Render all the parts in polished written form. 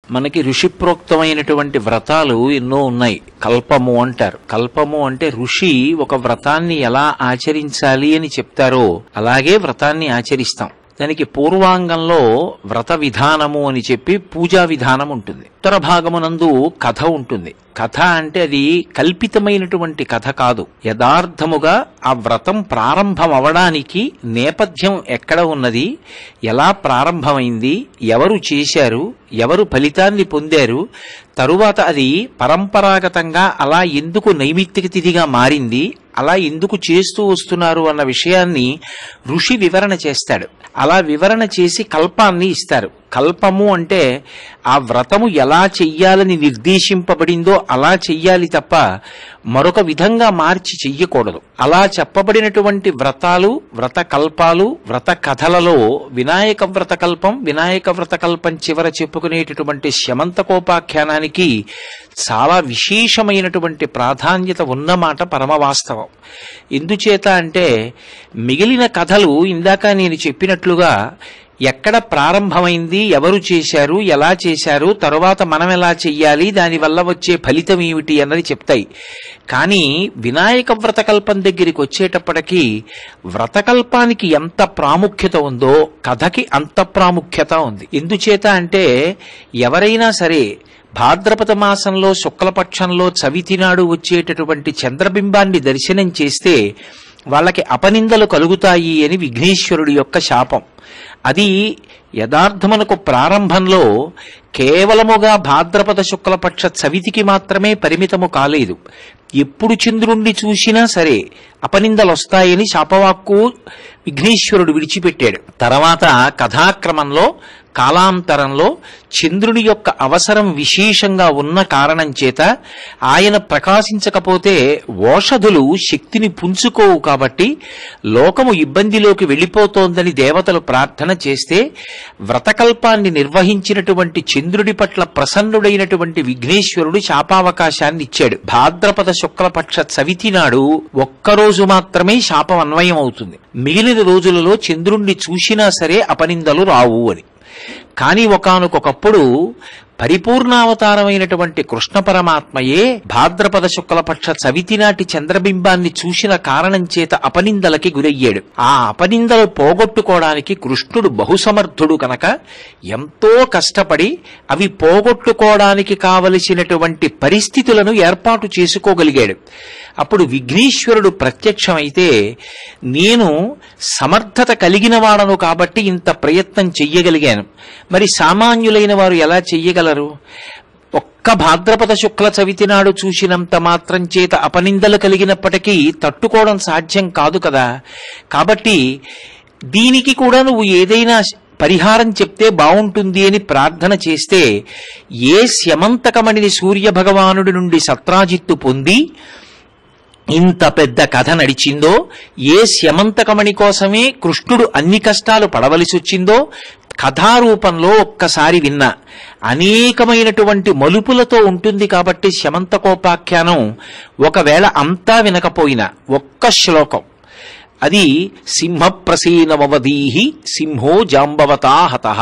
మనకి ఋషిప్రోక్తమైనటువంటి వ్రతాలు ఎన్నో ఉన్నాయి. కల్పము అంటారు. కల్పము అంటే ఋషి ఒక వ్రతాన్ని ఎలా ఆచరించాలి అని చెప్తారో అలాగే వ్రతాన్ని ఆచరిస్తాం. దానికి పూర్వాంగంలో వ్రత విధానము అని చెప్పి పూజా విధానం ఉంటుంది. ఉత్తర భాగమునందు కథ ఉంటుంది. కథ అంటే అది కల్పితమైనటువంటి కథ కాదు, యథార్థముగా ఆ వ్రతం ప్రారంభం అవడానికి నేపథ్యం ఎక్కడ ఉన్నది, ఎలా ప్రారంభమైంది, ఎవరు చేశారు, ఎవరు ఫలితాన్ని పొందారు, తరువాత అది పరంపరాగతంగా అలా ఎందుకు నైమిత్తిక తిథిగా మారింది, అలా ఎందుకు చేస్తూ వస్తున్నారు అన్న విషయాన్ని ఋషి వివరణ చేస్తాడు. అలా వివరణ చేసి కల్పాన్ని ఇస్తారు. కల్పము అంటే ఆ వ్రతము ఎలా చెయ్యాలని నిర్దేశింపబడిందో అలా చెయ్యాలి తప్ప మరొక విధంగా మార్చి చెయ్యకూడదు. అలా చెప్పబడినటువంటి వ్రతాలు, వ్రత కల్పాలు, వ్రత కథలలో వినాయక వ్రతకల్పం, వినాయక వ్రతకల్పం చివర చెప్పుకునేటటువంటి శమంతకోపాఖ్యానానికి చాలా విశేషమైనటువంటి ప్రాధాన్యత ఉన్నమాట పరమవాస్తవం. ఎందుచేత అంటే మిగిలిన కథలు ఇందాక నేను చెప్పినట్లుగా ఎక్కడ ప్రారంభమైంది, ఎవరు చేశారు, ఎలా చేశారు, తరువాత మనం ఎలా చెయ్యాలి, దానివల్ల వచ్చే ఫలితం ఏమిటి అన్నది చెప్తాయి. కానీ వినాయక వ్రతకల్పం దగ్గరికి వచ్చేటప్పటికీ వ్రతకల్పానికి ఎంత ప్రాముఖ్యత ఉందో కథకి అంత ప్రాముఖ్యత ఉంది. ఎందుచేత అంటే ఎవరైనా సరే భాద్రపద మాసంలో శుక్లపక్షంలో చవితి నాడు వచ్చేటటువంటి చంద్రబింబాన్ని దర్శనం చేస్తే వాళ్ళకి అపనిందలు కలుగుతాయి అని విఘ్నేశ్వరుడి యొక్క శాపం. అది యథార్థమునకు ప్రారంభంలో కేవలముగా భాద్రపద శుక్లపక్ష చవితికి మాత్రమే పరిమితము కాలేదు. ఎప్పుడు చంద్రుణ్ణి చూసినా సరే అపనిందలు వస్తాయని శాపవాక్కు విఘ్నేశ్వరుడు విడిచిపెట్టాడు. తర్వాత కథాక్రమంలో కాలాంతరంలో చంద్రుని యొక్క అవసరం విశేషంగా ఉన్న కారణం చేత ఆయన ప్రకాశించకపోతే ఓషధులు శక్తిని పుంజుకోవు కాబట్టి లోకము ఇబ్బందిలోకి వెళ్ళిపోతోందని దేవతలు ప్రార్థన చేస్తే వ్రతకల్పాన్ని నిర్వహించినటువంటి చంద్రుడి పట్ల ప్రసన్నుడైనటువంటి విఘ్నేశ్వరుడు శాపావకాశాన్ని ఇచ్చాడు. భాద్రపద శుక్లపక్ష చవితి నాడు ఒక్కరోజు మాత్రమే శాపం అన్వయం అవుతుంది. మిగిలిన రోజులలో చంద్రుణ్ణి చూసినా సరే అపనిందలు రావు అని. కానీ ఒకానొకప్పుడు పరిపూర్ణావతారమైనటువంటి కృష్ణ పరమాత్మయే భాద్రపద శుక్లపక్ష చవితి నాటి చంద్రబింబాన్ని చూసిన కారణం చేత అపనిందలకి గురయ్యాడు. ఆ అపనిందలు పోగొట్టుకోవడానికి కృష్ణుడు బహుసమర్థుడు కనుక ఎంతో కష్టపడి అవి పోగొట్టుకోవడానికి కావలసినటువంటి పరిస్థితులను ఏర్పాటు చేసుకోగలిగాడు. అప్పుడు విఘ్నేశ్వరుడు ప్రత్యక్షమైతే నేను సమర్థత కలిగిన వాడను కాబట్టి ఇంత ప్రయత్నం చెయ్యగలిగాను, మరి సామాన్యులైన వారు ఎలా చెయ్యగలరు? ఒక్క భాద్రపద శుక్ల చవితి నాడు చూసినంత మాత్రం చేత అపనిందలు కలిగినప్పటికీ తట్టుకోవడం సాధ్యం కాదు కదా. కాబట్టి దీనికి కూడా నువ్వు ఏదైనా పరిహారం చెప్తే బావుంటుంది అని ప్రార్థన చేస్తే ఏ స్యమంతకమణిని సూర్యభగవానుడి నుండి సత్రాజిత్తు పొంది ఇంత పెద్ద కథ నడిచిందో, ఏ స్యమంతకమణి కోసమే కృష్ణుడు అన్ని కష్టాలు పడవలసి వచ్చిందో కథారూపంలో ఒక్కసారి విన్నా అనేకమైనటువంటి మలుపులతో ఉంటుంది. కాబట్టి శమంతకోపాఖ్యానం ఒకవేళ అంతా వినకపోయినా ఒక్క శ్లోకం అది సింహప్రసీనమవధీహి సింహో జాంబవతా హతః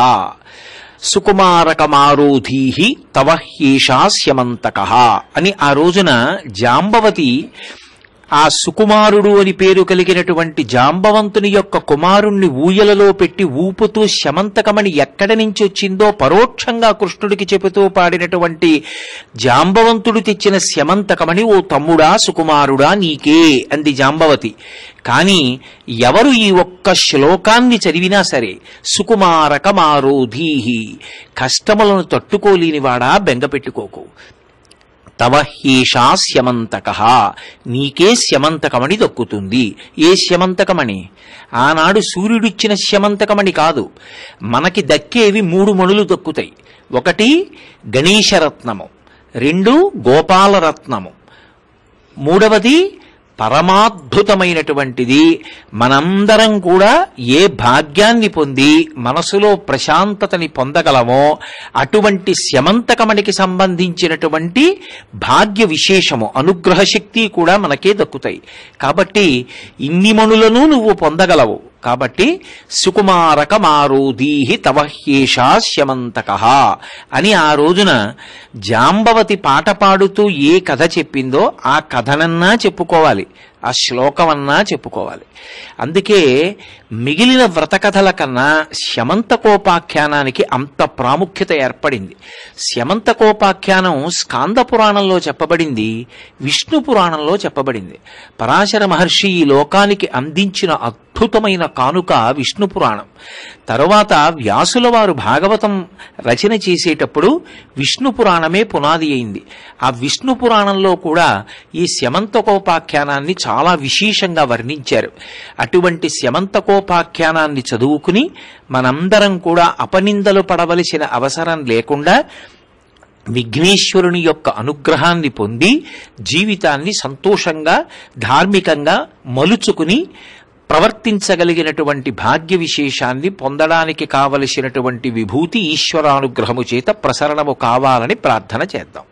సుకుమారకమారోధీహి తవ హ్యేషా స్యమంతకః అని ఆ రోజున జాంబవతి ఆ సుకుమారుడు అని పేరు కలిగినటువంటి జాంబవంతుని యొక్క కుమారుణ్ణి ఊయలలో పెట్టి ఊపుతూ శమంతకమణి ఎక్కడి నుంచి వచ్చిందో పరోక్షంగా కృష్ణుడికి చెబుతూ పాడినటువంటి జాంబవంతుడు తెచ్చిన శమంతకమణి ఓ తమ్ముడా సుకుమారుడా నీకే అంది జాంబవతి. కానీ ఎవరు ఈ ఒక్క శ్లోకాన్ని చదివినా సరే సుకుమారకమారోధీహి కష్టములను తట్టుకోలేనివాడా బెంగపెట్టుకోకు, తవ హ్యేషా స్యమంతకః నీకే స్యమంతకమణి దక్కుతుంది. ఏ స్యమంతకమణి? ఆనాడు సూర్యుడిచ్చిన స్యమంతకమణి కాదు. మనకి దక్కేవి 3 మణులు దక్కుతాయి. 1 గణేశరత్నము, 2 గోపాలరత్నము, 3వది పరమాద్భుతమైనటువంటిది. మనందరం కూడా ఏ భాగ్యాన్ని పొంది మనసులో ప్రశాంతతని పొందగలమో అటువంటి స్యమంతకమణికి సంబంధించినటువంటి భాగ్య విశేషము అనుగ్రహ శక్తి కూడా మనకే దక్కుతాయి. కాబట్టి ఇన్ని మణులను నువ్వు పొందగలవు. కాబట్టి సుకుమారక మారోదీహి తవహ్యేషా స్యమంతకః అని ఆ రోజున జాంబవతి పాట పాడుతూ ఏ కథ చెప్పిందో ఆ కథనన్నా చెప్పుకోవాలి, ఆ శ్లోకమన్నా చెప్పుకోవాలి. అందుకే మిగిలిన వ్రతకథల కన్నా శమంతకోపాఖ్యానానికి అంత ప్రాముఖ్యత ఏర్పడింది. శమంతకోపాఖ్యానం స్కాంద పురాణంలో చెప్పబడింది, విష్ణు పురాణంలో చెప్పబడింది. పరాశర మహర్షి ఈ లోకానికి అందించిన అద్భుతమైన కానుక విష్ణు పురాణం. తరువాత వ్యాసుల వారు భాగవతం రచన చేసేటప్పుడు విష్ణు పురాణమే పునాది అయింది. ఆ విష్ణు పురాణంలో కూడా ఈ శమంతకోపాఖ్యానాన్ని చాలా విశేషంగా వర్ణించారు. అటువంటి శమంతకోపాఖ్యానాన్ని చదువుకుని మనందరం కూడా అపనిందలు పడవలసిన అవసరం లేకుండా విఘ్నేశ్వరుని యొక్క అనుగ్రహాన్ని పొంది జీవితాన్ని సంతోషంగా ధార్మికంగా మలుచుకుని ప్రవర్తించగలిగినటువంటి భాగ్య విశేషాన్ని పొందడానికి కావలసినటువంటి విభూతి ఈశ్వరానుగ్రహము చేత ప్రసరణము కావాలని ప్రార్థన చేద్దాం.